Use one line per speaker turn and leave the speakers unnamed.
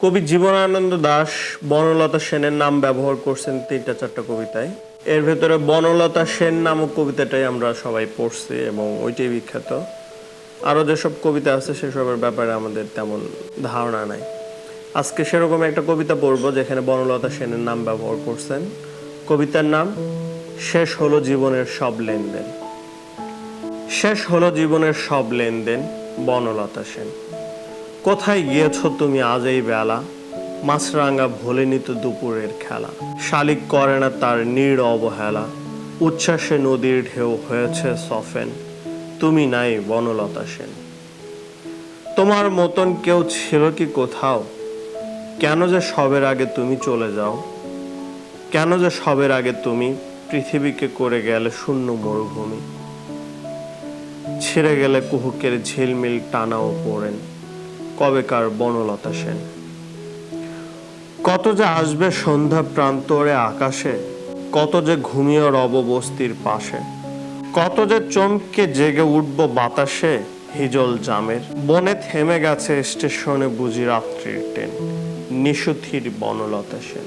কবি জীবনানন্দ দাশ বনলতা সেনের নাম ব্যবহার করছেন ৩-৪টা কবিতায়। এর ভেতরে বনলতা সেন নামক কবিতাটাই আমরা সবাই পড়ছি এবং ওইটাই বিখ্যাত। আরও যেসব কবিতা আছে সেসবের ব্যাপারে আমাদের তেমন ধারণা নাই। আজকে সেরকম একটা কবিতা পড়ব যেখানে বনলতা সেনের নাম ব্যবহার করছেন। কবিতার নাম শেষ হলো জীবনের সব লেনদেন। শেষ হলো জীবনের সব লেনদেন, বনলতা সেন। কোথায় গিয়েছো তুমি আজ এই বেলা, মাছরাঙা ভোলেনি তো দুপুরের খেলা। শালিক করে না তার নীড় অবহেলা, উচ্ছ্বাসে নদীর ঢেউ হয়েছে সফেন, তুমি নাই বনলতা সেন। তোমার মতন কেউ ছিল কি কোথাও, কেন যে সবের আগে তুমি চলে যাও, কেন যে সবের আগে তুমি পৃথিবীকে করে গেলে শূন্য মরুভূমি। ছিঁড়ে গেলে কুহুকের ঝিলমিল টানাও পড়েন, কবেকার বনলতা সেন। কত যে আসবে সন্ধ্যা প্রান্তরে আকাশে, কত যে ঘুমিয়ে রব বস্তির পাশে, কত যে চমকে জেগে উঠব বাতাসে হিজল জামের। বনে থেমে গেছে স্টেশনে বুঝি রাত্রির ট্রেন, নিশুথির বনলতা সেন।